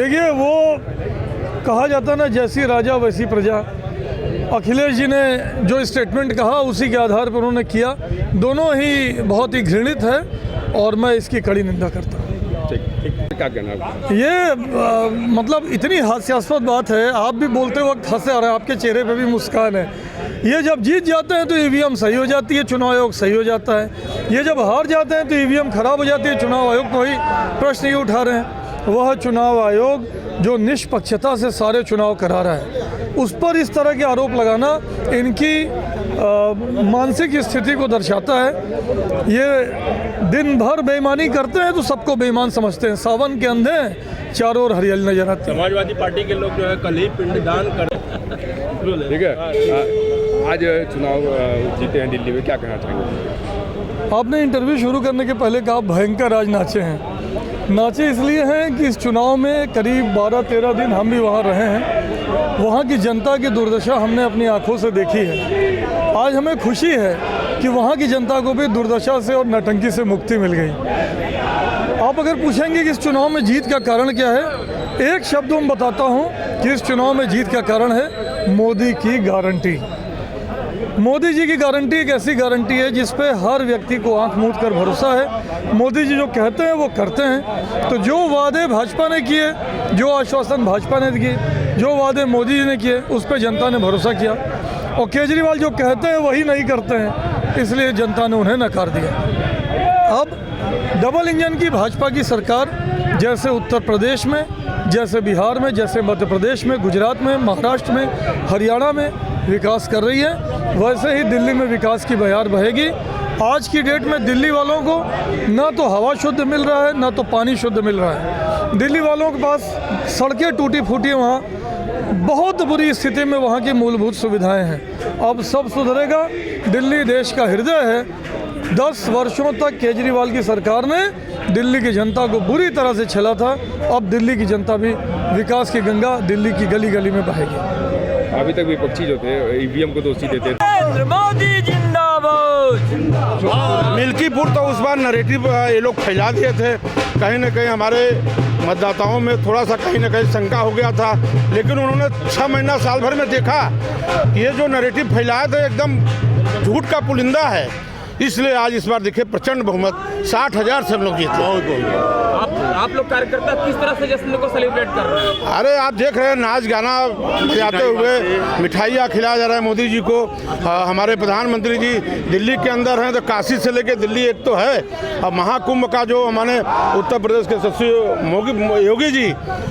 देखिए, वो कहा जाता है ना, जैसी राजा वैसी प्रजा। अखिलेश जी ने जो स्टेटमेंट कहा उसी के आधार पर उन्होंने किया। दोनों ही बहुत ही घृणित है और मैं इसकी कड़ी निंदा करता हूँ। क्या कहना ये मतलब इतनी हास्यास्पद बात है। आप भी बोलते वक्त हंसे आ रहे हैं, आपके चेहरे पे भी मुस्कान है। ये जब जीत जाते हैं तो ईवीएम सही हो जाती है, चुनाव आयोग सही हो जाता है। ये जब हार जाते हैं तो ईवीएम खराब हो जाती है, चुनाव आयोग कोई प्रश्न नहीं उठा रहे हैं। वह चुनाव आयोग जो निष्पक्षता से सारे चुनाव करा रहा है, उस पर इस तरह के आरोप लगाना इनकी मानसिक स्थिति को दर्शाता है। ये दिन भर बेईमानी करते हैं तो सबको बेईमान समझते हैं। सावन के अंधे चारों ओर हरियाली नजर आती है। समाजवादी पार्टी के लोग जो है कल ही पिंडदान कर ठीक है, आज चुनाव जीते हैं दिल्ली में, क्या कहना चाहेंगे? आपने इंटरव्यू शुरू करने के पहले कहा भयंकर आज नाचे हैं। नाचे इसलिए हैं कि इस चुनाव में करीब 12-13 दिन हम भी वहाँ रहे हैं। वहाँ की जनता की दुर्दशा हमने अपनी आंखों से देखी है। आज हमें खुशी है कि वहाँ की जनता को भी दुर्दशा से और नौटंकी से मुक्ति मिल गई। आप अगर पूछेंगे कि इस चुनाव में जीत का कारण क्या है, एक शब्द मैं बताता हूँ कि इस चुनाव में जीत का कारण है मोदी की गारंटी। मोदी जी की गारंटी एक ऐसी गारंटी है जिस पे हर व्यक्ति को आंख मूंद कर भरोसा है। मोदी जी जो कहते हैं वो करते हैं। तो जो वादे भाजपा ने किए, जो आश्वासन भाजपा ने दिए, जो वादे मोदी जी ने किए, उस पे जनता ने भरोसा किया। और केजरीवाल जो कहते हैं वही नहीं करते हैं, इसलिए जनता ने उन्हें नकार दिया। अब डबल इंजन की भाजपा की सरकार जैसे उत्तर प्रदेश में, जैसे बिहार में, जैसे मध्य प्रदेश में, गुजरात में, महाराष्ट्र में, हरियाणा में विकास कर रही है, वैसे ही दिल्ली में विकास की बहार बहेगी। आज की डेट में दिल्ली वालों को ना तो हवा शुद्ध मिल रहा है, ना तो पानी शुद्ध मिल रहा है। दिल्ली वालों के पास सड़कें टूटी फूटी हैं, वहाँ बहुत बुरी स्थिति में वहाँ की मूलभूत सुविधाएं हैं। अब सब सुधरेगा। दिल्ली देश का हृदय है। 10 वर्षों तक केजरीवाल की सरकार ने दिल्ली की जनता को बुरी तरह से छला था। अब दिल्ली की जनता भी विकास की गंगा दिल्ली की गली गली में बहेगी। अभी तक विपक्षी जो थे ईवीएम को दोषी देते थे। नरेंद्र मोदी जिंदाबाद। मिल्कीपुर तो उस बार नैरेटिव ये लोग फैला दिए थे। कहीं ना कहीं हमारे मतदाताओं में थोड़ा सा कहीं ना कहीं शंका हो गया था, लेकिन उन्होंने 6 महीना साल भर में देखा ये जो नैरेटिव फैलाया था एकदम झूठ का पुलिंदा है। इसलिए आज इस बार देखिए प्रचंड बहुमत 60,000 से हम लोग जीते। आप लोग कार्यकर्ता किस तरह से जश्न को सेलिब्रेट कर रहे हैं? अरे आप देख रहे हैं नाच गाना बजाते हुए, मिठाइयाँ खिलाया जा रहा है मोदी जी को। हमारे प्रधानमंत्री जी दिल्ली के अंदर हैं तो काशी से लेके दिल्ली एक तो है। अब महाकुंभ का जो हमारे उत्तर प्रदेश के सचिव योगी जी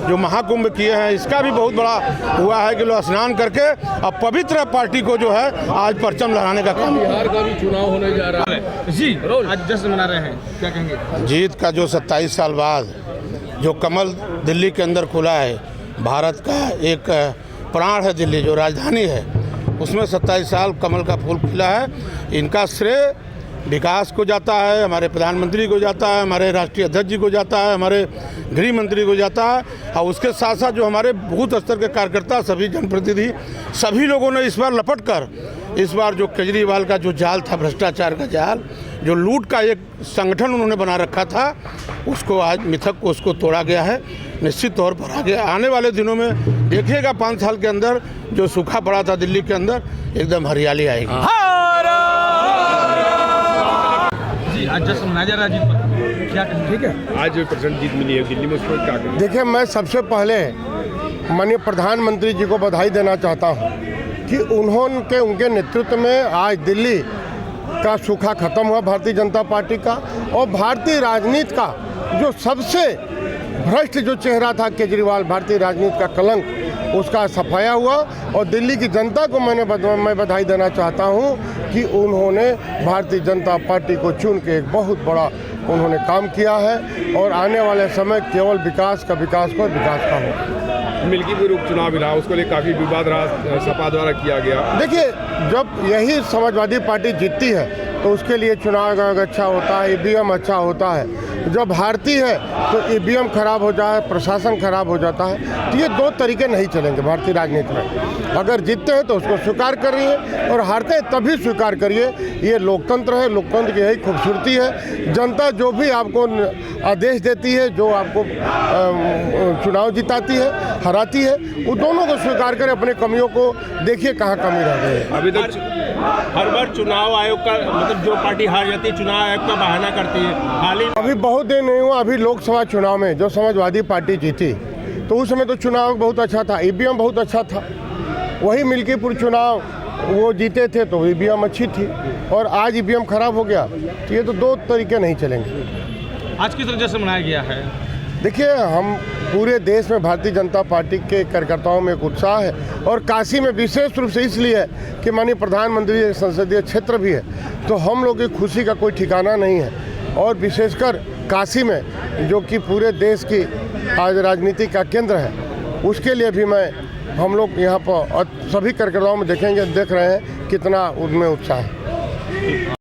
जो महाकुंभ किए हैं, इसका भी बहुत बड़ा हुआ है कि लोग स्नान करके अब पवित्र पार्टी को जो है आज परचम लहराने का काम। बिहार का भी चुनाव होने जा रहा है जी, आज जश्न मना रहे हैं, क्या कहेंगे? जीत का जो 27 साल बाद जो कमल दिल्ली के अंदर खुला है, भारत का एक प्राण है दिल्ली जो राजधानी है, उसमें 27 साल कमल का फूल खिला है। इनका श्रेय विकास को जाता है, हमारे प्रधानमंत्री को जाता है, हमारे राष्ट्रीय अध्यक्ष जी को जाता है, हमारे गृह मंत्री को जाता है। और उसके साथ साथ जो हमारे बूथ स्तर के कार्यकर्ता, सभी जनप्रतिनिधि, सभी लोगों ने इस बार लपट कर इस बार जो केजरीवाल का जो जाल था, भ्रष्टाचार का जाल, जो लूट का एक संगठन उन्होंने बना रखा था, उसको आज मिथक को उसको तोड़ा गया है। निश्चित तौर पर आगे आने वाले दिनों में देखिएगा 5 साल के अंदर जो सूखा पड़ा था दिल्ली के अंदर एकदम हरियाली आएगी। जी, आज जश्न मनाया जा रहा है जीत पर, क्या कहेंगे? ठीक है, आज प्रचंड जीत मिली है दिल्ली में, उसको क्या कहेंगे? देखिए, मैं सबसे पहले माननीय प्रधानमंत्री जी को बधाई देना चाहता हूं कि उनके नेतृत्व में आज दिल्ली का सूखा खत्म हुआ भारतीय जनता पार्टी का, और भारतीय राजनीति का जो सबसे भ्रष्ट जो चेहरा था केजरीवाल, भारतीय राजनीति का कलंक, उसका सफाया हुआ। और दिल्ली की जनता को मैं बधाई देना चाहता हूं कि उन्होंने भारतीय जनता पार्टी को चुन के एक बहुत बड़ा उन्होंने काम किया है। और आने वाले समय केवल विकास का हो। मिल्कीपुर उपचुनाव भी रहा, उसको लिए काफ़ी विवाद रहा, सपा द्वारा किया गया। देखिए, जब यही समाजवादी पार्टी जीतती है तो उसके लिए चुनाव अच्छा होता है, ईवीएम अच्छा होता है। जब हारती है तो ईवीएम खराब हो जाए, प्रशासन खराब हो जाता है। तो ये दो तरीके नहीं चलेंगे भारतीय राजनीति में। अगर जीतते हैं तो उसको स्वीकार करिए और हारते हैं तभी स्वीकार करिए। ये लोकतंत्र है, लोकतंत्र की यही खूबसूरती है। जनता जो भी आपको आदेश देती है, जो आपको चुनाव जिताती है, हराती है, वो दोनों को स्वीकार करें। अपने कमियों को देखिए कहाँ कमी रह गई है। अभी तक हर बार चुनाव आयोग का मतलब जो पार्टी हार जाती है चुनाव आयोग का बहाना करती है। हाल ही अभी बहुत दिन नहीं हुआ, अभी लोकसभा चुनाव में जो समाजवादी पार्टी जीती तो उस समय तो चुनाव बहुत अच्छा था, ईवीएम बहुत अच्छा था। वही मिल्कीपुर चुनाव वो जीते थे तो ईवीएम अच्छी थी और आज ईवीएम खराब हो गया। तो ये तो दो तरीके नहीं चलेंगे। आज किस तरह जश्न मनाया गया है? देखिए, हम पूरे देश में भारतीय जनता पार्टी के कार्यकर्ताओं में एक उत्साह है और काशी में विशेष रूप से इसलिए है कि माननीय प्रधानमंत्री संसदीय क्षेत्र भी है, तो हम लोग की खुशी का कोई ठिकाना नहीं है। और विशेषकर काशी में जो कि पूरे देश की आज राजनीति का केंद्र है, उसके लिए भी हम लोग यहाँ पर सभी कार्यकर्ताओं में देख रहे हैं कितना उनमें उत्साह है।